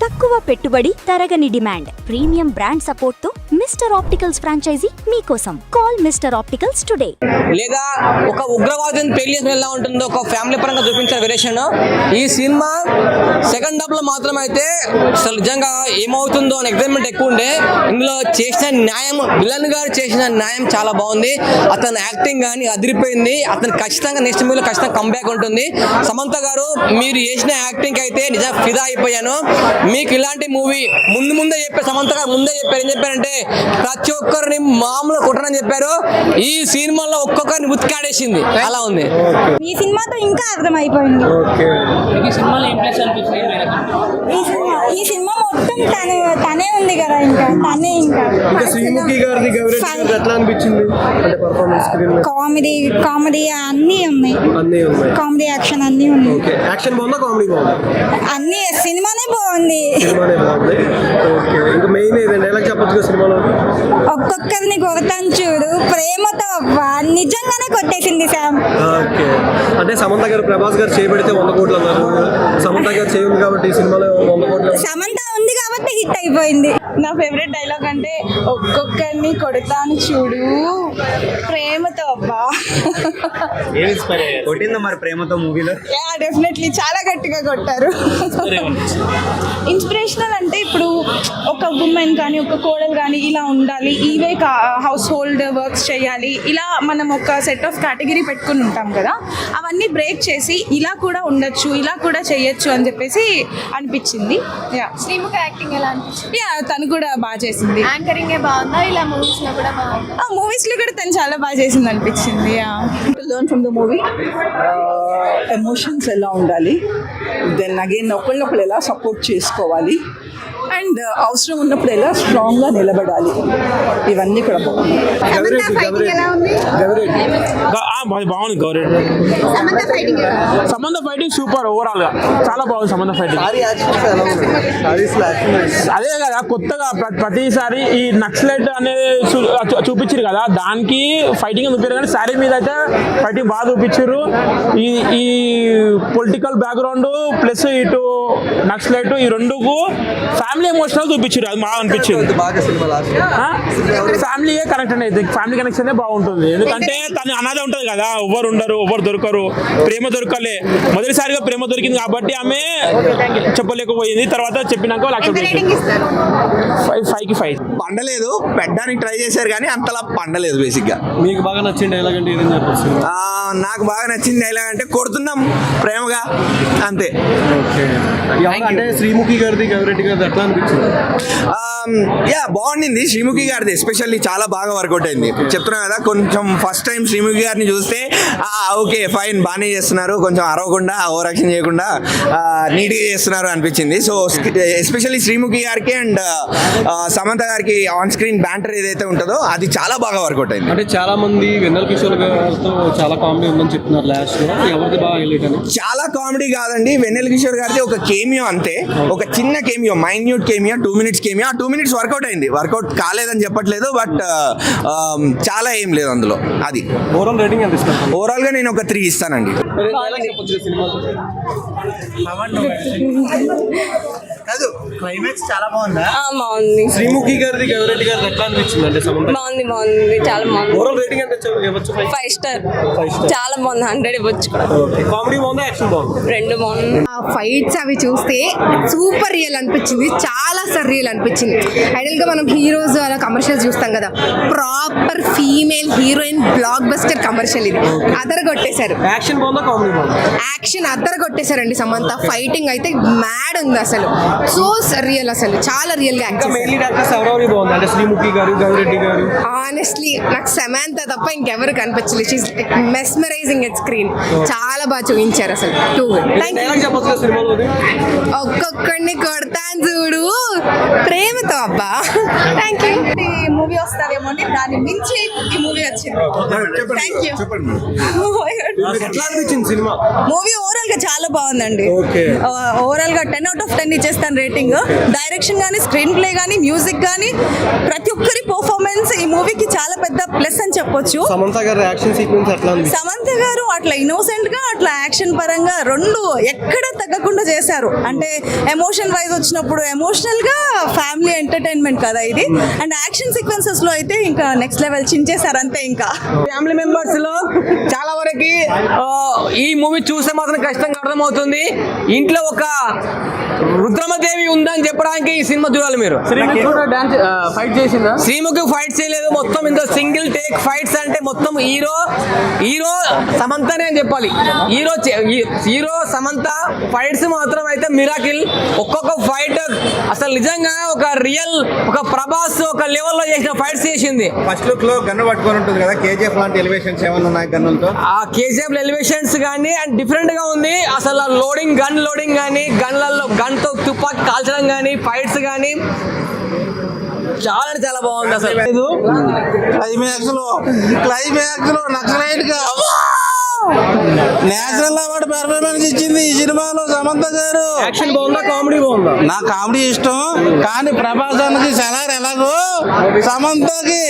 తక్కువ పెట్టుబడి, తరగని డిమాండ్, ప్రీమియం బ్రాండ్ సపోర్ట్ తో మిస్టర్ ఆప్టికల్స్ ఫ్రాంచైజీ మీకోసం. Call mister opticals today. లేదా ఒక ఉగ్రవాదిని పెళ్లి చేసిన ఎలా ఉంటుందో ఒక ఫ్యామిలీ పరంగా చూపించారు వేరియేషన్. ఈ సినిమా సెకండ్ హాఫ్ లో మాత్రం అయితే అసలు నిజంగా ఏమవుతుందో అని ఎగ్జైట్మెంట్ ఎక్కువ ఉండే. ఇందులో చేసిన న్యాయం, విలన్ గారు చేసిన న్యాయం చాలా బాగుంది. అతని యాక్టింగ్ కానీ అదిరిపోయింది. అతను ఖచ్చితంగా నెక్స్ట్ మూవీలో ఖచ్చితంగా కంబ్యాక్ ఉంటుంది. సమంత గారు మీరు చేసిన యాక్టింగ్ అయితే నిజంగా ఫిదా అయిపోయాను. మీకు ఇలాంటి మూవీ ముందే చెప్పారు, సమంత గారు ముందే చెప్పారు. ఏం చెప్పారంటే ప్రతి ఒక్కరిని మామూలుగా కొట్టనని చెప్పారు. ఈ సినిమాలో ఒక్కొక్కరిని ఉతికాడేసింది, అలా ఉంది. ఈ సినిమాతో ఇంకా అర్థమైపోయింది. ఈ సినిమా మొత్తం తనే ఉంది కదా, తనే ఇంకా శ్రీముఖి గారిది ఎట్లా అనిపించింది? అంటే పర్ఫార్మెన్స్ కామెడీ అన్నీ ఉన్నాయి. కామెడీ యాక్షన్ అన్నీ ఉన్నాయి. యాక్షన్ బాగుందా, కామెడీ బాగుందా? అన్ని సినిమానే బాగుంది. ఇంకా మెయిన్ ఏదండి, ఎలా చెప్పొచ్చు సినిమాలో? ఒక్కొక్కరిని కొడతాను చూడు, ప్రేమతో నిజంగానే కొట్టేసింది శామ్. అంటే సమంత గారు ప్రభాస్ గారు చేయబడితే 100 కోట్లు అన్నారు. సమంత గారు చేయండి కాబట్టి ఈ సినిమాలో 100 కోట్లు. సమంత ఉంది కాబట్టి హిట్ అయిపోయింది. నా ఫేవరెట్ డైలాగ్ అంటే ఒక్కొక్కరిని కొడతాను చూడు ప్రేమతో. అబ్బా కొట్టిందా మరి ప్రేమతో మూవీలో? డెఫినెట్లీ చాలా గట్టిగా కొట్టారు. ఇన్స్పిరేషనల్ అంటే ఇప్పుడు ఒక ఉమెన్ కానీ ఒక కోడలు కానీ ఇలా ఉండాలి, ఇవే హౌస్ హోల్డ్ వర్క్స్ చేయాలి, ఇలా మనం ఒక సెట్ ఆఫ్ కేటగిరీ పెట్టుకుని ఉంటాం కదా, అవన్నీ బ్రేక్ చేసి ఇలా కూడా ఉండొచ్చు, ఇలా కూడా చేయొచ్చు అని చెప్పేసి అనిపించింది. శ్రీముఖి యాక్టింగ్ ఎలా అనిపించింది? తను కూడా బాగా చేసింది. యాంకరింగ్ బాగుందా, ఇలా మూవీస్ లో కూడా బాగుందా? మూవీస్ లో కూడా తను చాలా బాగా చేసింది అనిపించింది. Learn from the movie emotions ఎలా ఉండాలి, దెన్ అగైన్ ఒకళ్ళొకళ్ళు ఎలా సపోర్ట్ చేసుకోవాలి, అండ్ అవసరం ఉన్నప్పుడు ఎలా స్ట్రాంగ్గా నిలబడాలి, ఇవన్నీ కూడా బాగుంది. బాగుంది గౌరెడ్డి. సంబంధ ఫైటింగ్ సూపర్, ఓవరాల్ గా చాలా బాగుంది సంబంధ ఫైటింగ్. అదే కదా కొత్తగా ప్రతిసారి ఈ నక్సలైట్ అనేది చూపించారు కదా, దానికి ఫైటింగ్ చూపారు కానీ శారీ మీద అయితే ఫైటింగ్ బాగా చూపించారు. ఈ పొలిటికల్ బ్యాక్గ్రౌండ్ ప్లస్ ఇటు నక్సలైట్ ఈ రెండుకు ఫ్యామిలీ ఎమోషనల్ చూపించారు, అది బాగా అనిపించింది. ఫ్యామిలీయే కనెక్షన్ అయితే ఫ్యామిలీ కనెక్షన్ బాగుంటుంది. ఎందుకంటే తను అనాథ ఉంటుంది కదా, ఎవరు ఉండరు, ఎవరు దొరకరు, ప్రేమ దొరకలే, మొదటిసారిగా ప్రేమ దొరికింది కాబట్టి ఆమె చెప్పలేకపోయింది. తర్వాత చెప్పినాక 5/5 పండలేదు, పెట్టడానికి ట్రై చేశారు కానీ అంతలా పండలేదు. బేసిక్ గా మీకు బాగా నచ్చిన డైలాగ్ అంటే ఏదైనా చెప్పచ్చు? నాకు బాగా నచ్చిన డైలాగ్ అంటే కొడుతున్నాం ప్రేమగా, అంతే. అంటే శ్రీముఖి గారిది గౌరెడ్డి గారిది ఎట్లా అనిపించింది? బాగుండింది. శ్రీముఖి గారిది ఎస్పెషల్లీ చాలా బాగా వర్కౌట్ అయింది. చెప్తున్నా కదా, కొంచెం ఫస్ట్ టైం శ్రీముఖి గారిని చూస్తే ఓకే ఫైన్ బాగానే చేస్తున్నారు, కొంచెం అరవకుండా ఓవర్ యాక్షన్ చేయకుండా నీట్గా చేస్తున్నారు అనిపించింది. సో ఎస్పెషల్లీ శ్రీముఖి గారికి అండ్ సమంత గారికి ఆన్ స్క్రీన్ బ్యాంటర్ ఏదైతే ఉంటుందో అది చాలా బాగా వర్కౌట్ అయింది. అంటే చాలా మంది వెన్నెల కిషోర్ గారితో చాలా కామెడీ ఉందని చెప్తున్నారు. లాస్ట్ లో ఎవరిది బాగా హైలైట్ అని? చాలా కామెడీ కాదండి, వెన్నెల కిషోర్ గారిది ఒక కేమియో అంతే, ఒక చిన్న cameo, minute cameo, 2 minutes cameo. ఆ 2 minutes వర్కౌట్ అయింది, వర్కౌట్ కాలేదని చెప్పట్లేదు, బట్ చాలా ఏం లేదు అందులో. అది ఓవరాల్ రేటింగ్ ఎంత ఇస్తారు? ఓవరాల్ గా నేను ఒక 3 ఇస్తానండి. క్లైమాక్స్ చాలా బాగుందా? బాగుంది. శ్రీముఖి గారిది గౌరెడ్డి గారిది ఎట్లా అనిపించింది? అంటే బాగుంది చాలా బాగుంది. ఓవరాల్ రేటింగ్ ఎంత ఇవ్వచ్చు? 5 స్టార్. చాలా బాగుంది, 100 ఇవ్వచ్చు కూడా. కామెడీ బాగుందా, యాక్షన్ బాగుంది? రెండు బాగుంది. ఫైట్స్ అవి చూస్తే సూపర్ రియల్ అనిపించింది, చాలా సర్రియల్ అనిపించింది. ఐడల్ గా మనం హీరోస్ అలా కమర్షియల్స్ చూస్తాం కదా, proper female heroine block buster commercial ఇది. అదర కొట్టేశారు. యాక్షన్ బాగుందా, కామెడీ బాగుందా? యాక్షన్ అదర కొట్టేశారండి. సమంత ఫైటింగ్ అయితే మ్యాడ్ ఉంది అసలు, సో సర్రియల్, అసలు చాలా రియల్ గా యాక్ట్ చేశారు. అంటే శ్రీముఖి గారు, గౌరెడ్డి గారు. ఆనెస్ట్లీ నాకు సమంత తప్ప ఇంకెవరు కనిపించలేదు. షీస్ మెస్మరైజింగ్ ఎట్ స్క్రీన్, చాలా బాగా చూపించారు అసలు. Too good. ఒక్కొక్కడిని కొడతాను చూడు ప్రేమతో. అబ్బా థ్యాంక్ యూ. మూవీ వస్తుందేమో అని దాన్ని మించి ఈ మూవీ వచ్చింది. Thank you. ఎట్లా అనిపించింది సినిమా? మూవీ ఓవరాల్ గా చాలా బాగుందండి. Okay. ఓవరాల్ గా 10/10 ఇచ్చేస్తాను రేటింగ్. డైరెక్షన్ కానీ, స్క్రీన్ ప్లే కానీ, మ్యూజిక్ కానీ, ప్రతి ఒక్కరి పర్ఫార్మెన్స్ ఈ మూవీకి చాలా పెద్ద ప్లస్ అని చెప్పొచ్చు. సమంత గారి యాక్షన్ సీక్వెన్స్ ఎట్లా ఉంది? సమంత గారు అట్లా ఇన్నోసెంట్ గా, అట్లా యాక్షన్ పరంగా రెండు ఎక్కడ తగ్గకుండా చేశారు. అంటే ఎమోషన్ వైజ్ వచ్చినప్పుడు ఎమోషనల్ గా, ఫ్యామిలీ ఎంటర్టైన్మెంట్ కదా ఇది. అండ్ యాక్షన్ సీక్వెన్సెస్ లో అయితే ఇంకా నెక్స్ట్ లెవెల్ చించేశారు అంతే. ఇంకా ఫ్యామిలీ మెంబర్స్ లో చాలా వరకు ఈ మూవీ చూస్తే మాత్రం ఖచ్చితంగా అర్థమవుతుంది ఇంట్లో ఒక రుద్రమదేవి ఉందని చెప్పడానికి ఈ సినిమా చూడాలి మీరు. ఫైట్ చేసిందా? శ్రీముఖి ఫైట్ చేయలేదు, మొత్తం ఇందులో సింగిల్ టేక్ ఫైట్స్. అంటే మొత్తం హీరో సమంతనే అని చెప్పాలి. హీరో సమంత ఫైట్స్ మాత్రం అయితే మిరాకిల్. ఒక్కొక్క ఫైట్ అసలు నిజంగా ఒక ప్రభాస్ ఒక లెవెల్లో చేసిన ఫైట్స్ చేసింది. ఫస్ట్ లుక్ లో గన్ను పట్టుకొని ఉంటుంది కదా, కేజీఎఫ్ లాంటి ఎలివేషన్స్ ఏమైనా ఉన్నాయి గన్నులతో? ఆ కేజీఎఫ్ ఎలివేషన్స్ కానీ అండ్ డిఫరెంట్ గా ఉంది. అసలు గన్ లోడింగ్ కానీ, గన్ తో తుపాకీ కాల్చడం కానీ, ఫైట్స్ కానీ చాలా బాగుంది. అసలు క్లైమాక్స్ లో నక్సలైట్ గా నేచురల్ అవార్డు పెర్ఫార్మెన్స్ ఇచ్చింది ఈ సినిమాలో సమంత గారు. యాక్షన్ బాగుందా, కామెడీ బాగుందా? నా కామెడీ ఇష్టం, కానీ ప్రభాసానికి సెలార్ ఎలాగో సమంతకి,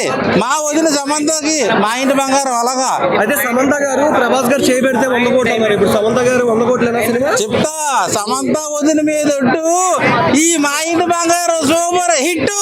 మా వదిన సమంతకి మా ఇంటి బంగారం అలాగా. అయితే సమంత గారు ప్రభాస్ గారు చేయబెడితే 100 కోట్లు అన్నారు. ఇప్పుడు సమంత గారు 100 కోట్లేనా సినిమా? చెప్తా, సమంత వదిన మీద ఒట్టు, ఈ మా ఇంటి బంగారం సూపర్ హిట్.